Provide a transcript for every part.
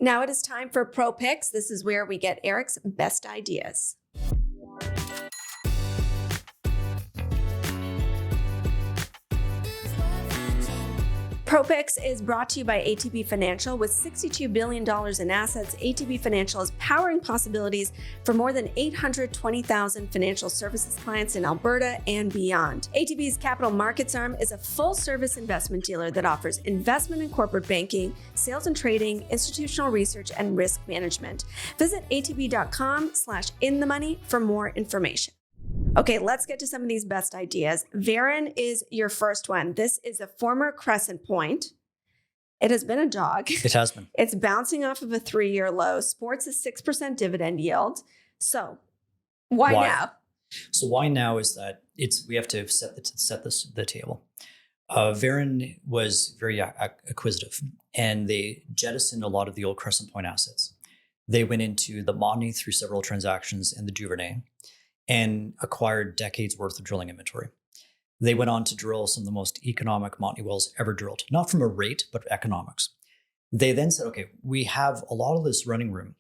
Now it is time for Pro Picks. This is where we get Eric's best ideas. ProPicks is brought to you by ATB Financial. With $62 billion in assets, ATB Financial is powering possibilities for more than 820,000 financial services clients in Alberta and beyond. ATB's capital markets arm is a full-service investment dealer that offers investment and corporate banking, sales and trading, institutional research, and risk management. Visit atb.com/inthemoney for more information. Okay, let's get to some of these best ideas. Veren is your first one. This is a former Crescent Point. It has been a dog. It has been. It's bouncing off of a 3-year low, sports a 6% dividend yield. So why now? So why now is that we have to set the table. Veren was very acquisitive, and they jettisoned a lot of the old Crescent Point assets. They went into the Montney through several transactions and the Duvernay, and acquired decades worth of drilling inventory. They went on to drill some of the most economic Montney wells ever drilled, not from a rate, but economics. They then said, okay, we have a lot of this running room.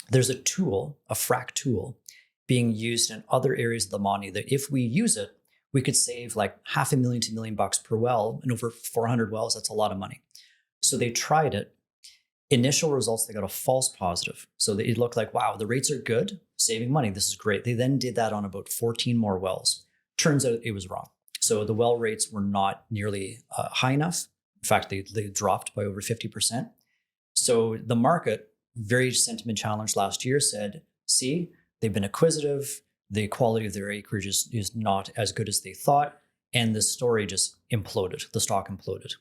There's a tool, a frac tool, being used in other areas of the Montney that if we use it, we could save like $500,000 to $1 million per well, and over 400 wells, that's a lot of money. So they tried it. Initial results, they got a false positive. So it looked like, wow, the rates are good, saving money. This is great. They then did that on about 14 more wells. Turns out it was wrong. So the well rates were not nearly high enough. In fact, they dropped by over 50%. So the market, very sentiment challenged last year, said, see, they've been acquisitive. The quality of their acreage is not as good as they thought. And the story just imploded. The stock imploded.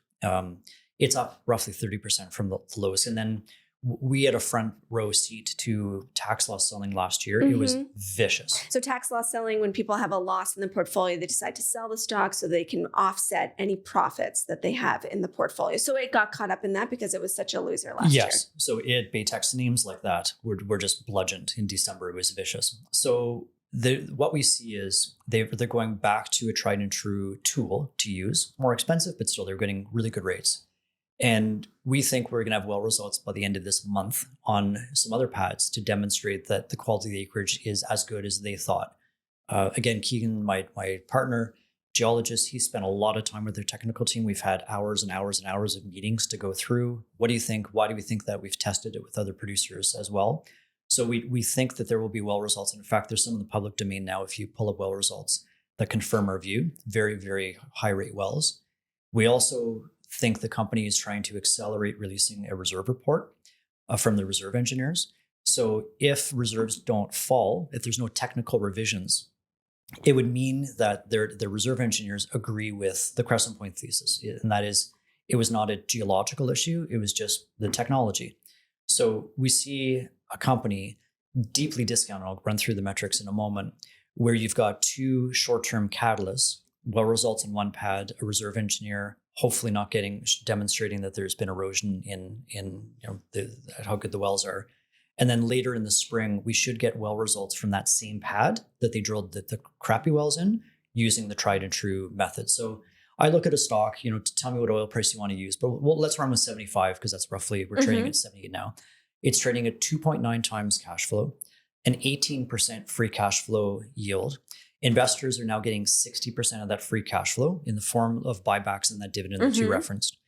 It's up roughly 30% from the lowest. And then we had a front row seat to tax loss selling last year. It was vicious. So tax loss selling, when people have a loss in the portfolio, they decide to sell the stock so they can offset any profits that they have in the portfolio. So it got caught up in that because it was such a loser last year. Yes. So Baytex names like that were just bludgeoned in December. It was vicious. So what we see is they're going back to a tried and true tool to use. More expensive, but still they're getting really good rates. And we think we're going to have well results by the end of this month on some other pads to demonstrate that the quality of the acreage is as good as they thought. Again, Keegan, my partner, geologist, he spent a lot of time with their technical team. We've had hours and hours and hours of meetings to go through. What do you think? Why do we think that? We've tested it with other producers as well. So we think that there will be well results. And in fact, there's some in the public domain now, if you pull up well results that confirm our view, very, very high rate wells. We also think the company is trying to accelerate releasing a reserve report from the reserve engineers. So if reserves don't fall, if there's no technical revisions, it would mean that the reserve engineers agree with the Crescent Point thesis. And that is, it was not a geological issue, it was just the technology. So we see a company deeply discounted, I'll run through the metrics in a moment, where you've got two short-term catalysts, well results in one pad, a reserve engineer hopefully not demonstrating that there's been erosion in how good the wells are. And then later in the spring, we should get well results from that same pad that they drilled the crappy wells in using the tried and true method. So I look at a stock, to tell me what oil price you want to use, but let's run with 75 because that's roughly, we're trading at 78 now. It's trading at 2.9 times cash flow, an 18% free cash flow yield. Investors are now getting 60% of that free cash flow in the form of buybacks and that dividend that you referenced.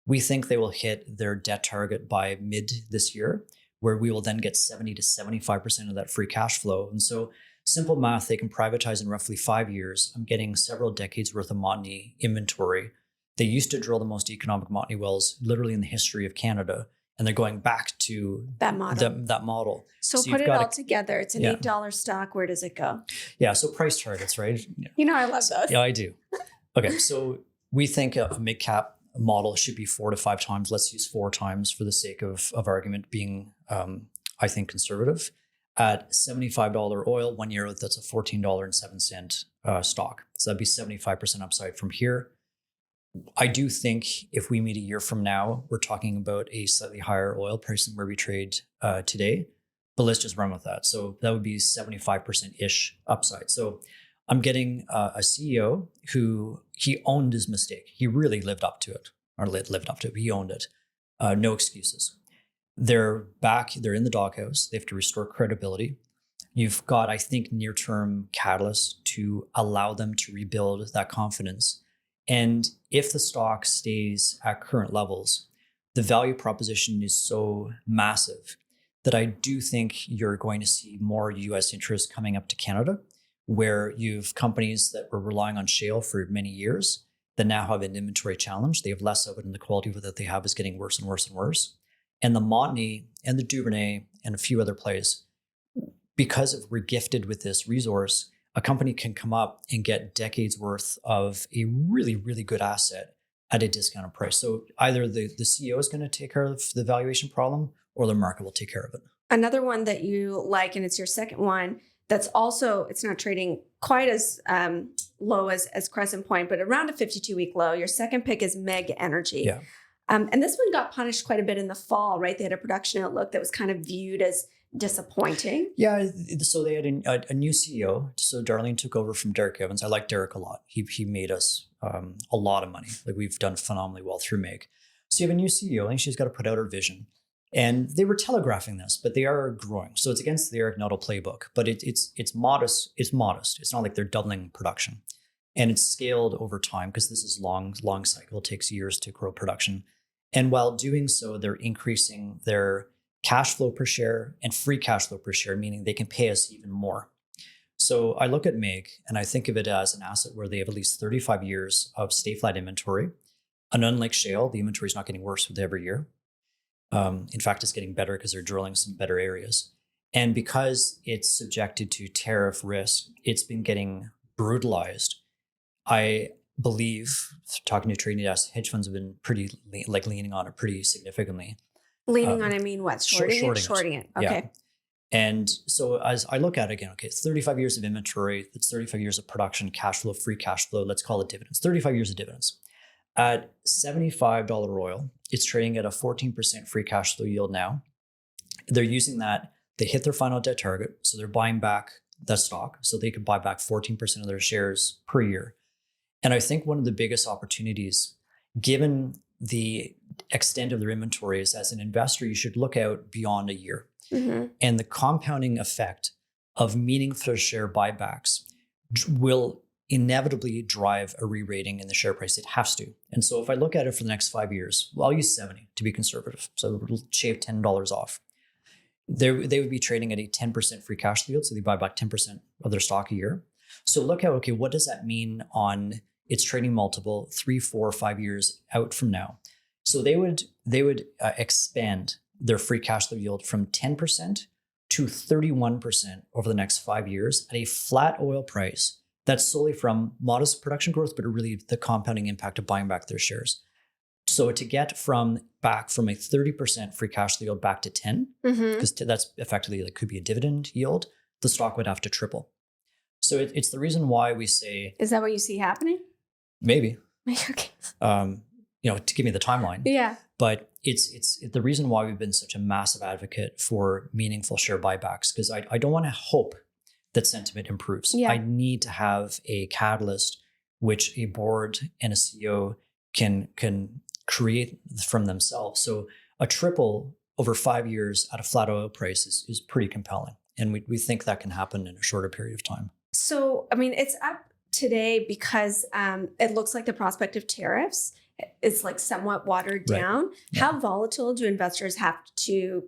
We think they will hit their debt target by mid this year, where we will then get 70 to 75% of that free cash flow. And so simple math, they can privatize in roughly 5 years. I'm getting several decades worth of Montney inventory. They used to drill the most economic Montney wells literally in the history of Canada. And they're going back to that model. So put it all together. It's an $8 stock. Where does it go? Yeah. So price targets, right? I love those. Yeah, I do. Okay. So we think a mid-cap model should be 4 to 5 times. Let's use 4 times for the sake of argument being, I think, conservative. At $75 oil, 1 year, that's a $14.07 stock. So that'd be 75% upside from here. I do think if we meet a year from now, we're talking about a slightly higher oil price than where we trade today, but let's just run with that. So that would be 75%-ish upside. So I'm getting a CEO who he owned his mistake. He really lived up to it, or lived up to it. He owned it. No excuses. They're back, they're in the doghouse. They have to restore credibility. You've got, I think, near-term catalysts to allow them to rebuild that confidence. And if the stock stays at current levels, the value proposition is so massive that I do think you're going to see more US interest coming up to Canada, where you've companies that were relying on shale for many years that now have an inventory challenge. They have less of it, and the quality of it that they have is getting worse and worse and worse. And the Montney and the Duvernay and a few other plays, because of we're gifted with this resource, a company can come up and get decades worth of a really, really good asset at a discounted price. So either the CEO is going to take care of the valuation problem, or the market will take care of it. Another one that you like, and it's your second one, that's also, it's not trading quite as low as Crescent Point, but around a 52-week low. Your second pick is MEG Energy. Yeah. And this one got punished quite a bit in the fall, right? They had a production outlook that was kind of viewed as disappointing. Yeah. So they had a new CEO. So Darlene took over from Derek Evans. I like Derek a lot. He made us a lot of money. Like, we've done phenomenally well through MEG. So you have a new CEO, and she's got to put out her vision. And they were telegraphing this, but they are growing. So it's against the Eric Nuttall playbook, but it's modest. It's modest. It's not like they're doubling production, and it's scaled over time because this is long cycle. It takes years to grow production. And while doing so, they're increasing their cash flow per share and free cash flow per share, meaning they can pay us even more. So I look at MEG and I think of it as an asset where they have at least 35 years of stay flat inventory. And unlike shale, the inventory is not getting worse with every year. In fact, it's getting better because they're drilling some better areas. And because it's subjected to tariff risk, it's been getting brutalized. I believe, talking to trading desks, hedge funds have been pretty leaning on it pretty significantly. Leaning on, I mean, what? Shorting it. Okay. Yeah. And so as I look at it again, okay, it's 35 years of inventory. It's 35 years of production, cash flow, free cash flow. Let's call it dividends. 35 years of dividends. At $75 oil, it's trading at a 14% free cash flow yield now. They're using that. They hit their final debt target. So they're buying back that stock. So they could buy back 14% of their shares per year. And I think one of the biggest opportunities, given the extent of their inventory, is as an investor, you should look out beyond a year. Mm-hmm. And the compounding effect of meaningful share buybacks will inevitably drive a re-rating in the share price. It has to. And so if I look at it for the next 5 years, well, I'll use 70 to be conservative. So we'll shave $10 off. They would be trading at a 10% free cash flow yield. So they buy back 10% of their stock a year. So look at, okay, what does that mean on its trading multiple 3, 4, 5 years out from now? So they would expand their free cash flow yield from 10% to 31% over the next 5 years at a flat oil price. That's solely from modest production growth, but really the compounding impact of buying back their shares. So to get back from a 30% free cash flow yield back to 10, because that's effectively, that could be a dividend yield, the stock would have to triple. So it's the reason why we say... Is that what you see happening? Maybe. Okay. To give me the timeline. Yeah. But it's the reason why we've been such a massive advocate for meaningful share buybacks, because I don't want to hope that sentiment improves. Yeah. I need to have a catalyst which a board and a CEO can create from themselves. So a triple over 5 years at a flat oil price is pretty compelling. And we think that can happen in a shorter period of time. So, I mean, it's up today because it looks like the prospect of tariffs is like somewhat watered down. Yeah. How volatile do investors have to...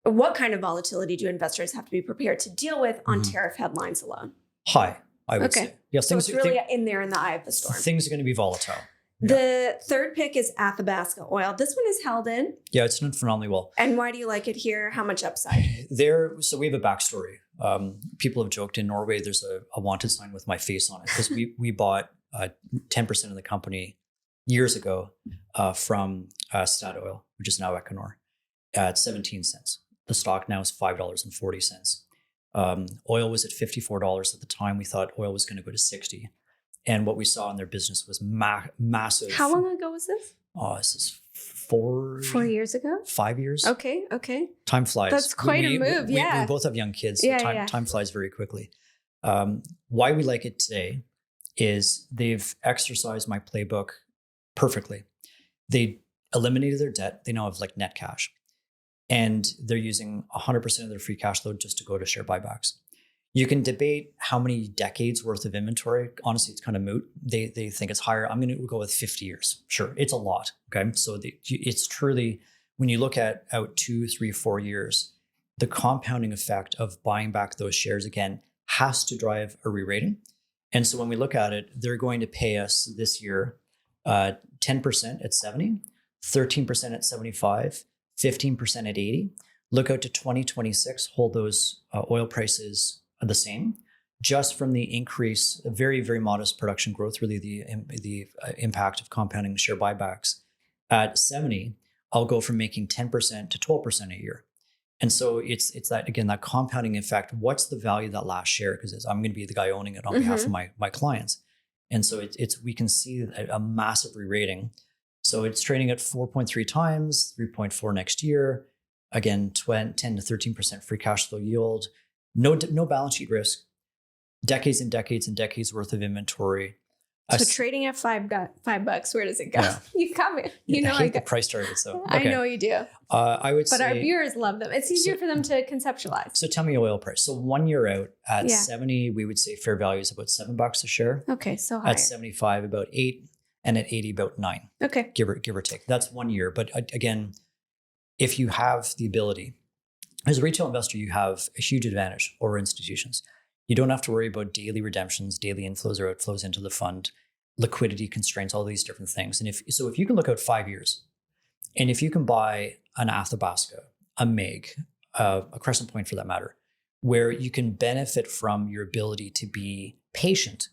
What kind of volatility do investors have to be prepared to deal with on tariff headlines alone? High, I would say. Yeah, so it's really in there in the eye of the storm. Things are going to be volatile. Yeah. The third pick is Athabasca Oil. This one is held in. Yeah, it's done phenomenally well. And why do you like it here? How much upside? So we have a backstory. People have joked in Norway, there's a wanted sign with my face on it, because we bought 10% of the company years ago from Statoil, which is now Equinor, at 17 cents. The stock now is $5.40. Oil was at $54 at the time. We thought oil was going to go to 60. And what we saw in their business was massive. How long ago was this? Oh, this is 4 years ago? 5 years. Okay. Time flies. That's quite a move, yeah. We both have young kids, so time flies very quickly. Why we like it today is they've exercised my playbook perfectly. They eliminated their debt. They now have like net cash. and they're using 100% of their free cash flow just to go to share buybacks. You can debate how many decades worth of inventory. Honestly, it's kind of moot. They think it's higher. I'm going to go with 50 years. Sure, it's a lot. Okay, so it's truly, when you look at out 2, 3, 4 years, the compounding effect of buying back those shares again has to drive a re-rating. And so when we look at it, they're going to pay us this year 10% at 70, 13% at 75, 15% at 80. Look out to 2026, hold those oil prices the same, just from the increase, a very, very modest production growth, really the impact of compounding share buybacks. At 70, I'll go from making 10% to 12% a year. And so it's that, again, that compounding effect. What's the value of that last share? Because I'm going to be the guy owning it on behalf of my clients. And so it's we can see a massive re-rating. So it's trading at 4.3 times, 3.4 next year. Again, 10 to 13% free cash flow yield. No balance sheet risk. Decades and decades and decades worth of inventory. So trading at $5, where does it go? Yeah. You come in. I hate the price targets, though. Okay. I know you do. I would say, but our viewers love them. It's easier for them to conceptualize. So tell me oil price. So 1 year out at 70, we would say fair value is about $7 a share. Okay, so higher. At 75, about 8, and at 80, about 9. Okay, give or take. That's 1 year. But again, if you have the ability, as a retail investor, you have a huge advantage over institutions. You don't have to worry about daily redemptions, daily inflows or outflows into the fund, liquidity constraints, all these different things. And if you can look out 5 years, and if you can buy an Athabasca, a MEG, a Crescent Point for that matter, where you can benefit from your ability to be patient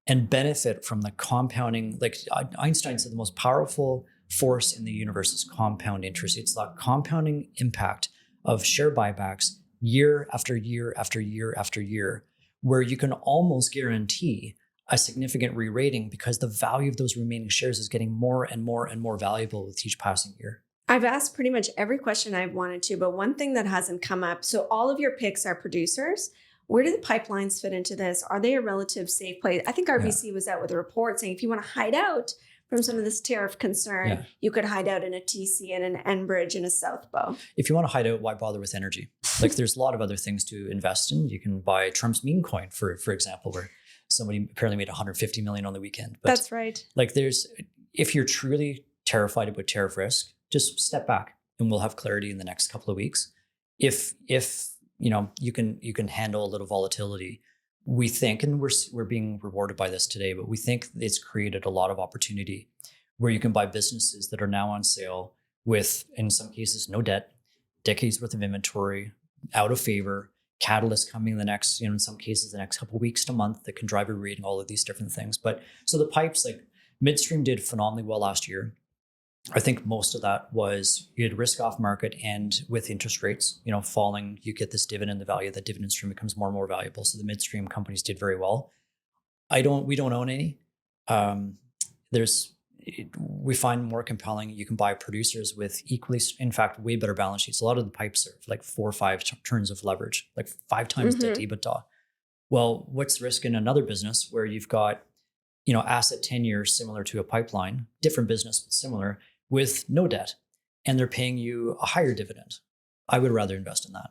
and benefit from the compounding, like Einstein said, the most powerful force in the universe is compound interest. It's the compounding impact of share buybacks year after year after year after year, where you can almost guarantee a significant re-rating because the value of those remaining shares is getting more and more and more valuable with each passing year. I've asked pretty much every question I've wanted to, but one thing that hasn't come up. So all of your picks are producers. Where do the pipelines fit into this? Are they a relative safe place? I think RBC was out with a report saying if you want to hide out from some of this tariff concern, you could hide out in a TC and an Enbridge and a South Bow. If you want to hide out, why bother with energy? Like there's a lot of other things to invest in. You can buy Trump's meme coin, for example, where somebody apparently made 150 million on the weekend. But that's right. Like if you're truly terrified about tariff risk, just step back and we'll have clarity in the next couple of weeks. If you can handle a little volatility, we think, and we're being rewarded by this today, but we think it's created a lot of opportunity where you can buy businesses that are now on sale with, in some cases, no debt, decades worth of inventory, out of favor, catalyst coming the next, in some cases, the next couple of weeks to month that can drive a rating, all of these different things. But so the pipes, like midstream did phenomenally well last year. I think most of that was you had risk off market, and with interest rates, falling, you get this dividend, the value of that dividend stream becomes more and more valuable. So the midstream companies did very well. We don't own any. We find more compelling. You can buy producers with equally, in fact, way better balance sheets. A lot of the pipes are like 4 or 5 turns of leverage, like 5 times debt to EBITDA. Well, what's the risk in another business where you've got, asset tenure similar to a pipeline, different business, but similar, with no debt, and they're paying you a higher dividend? I would rather invest in that.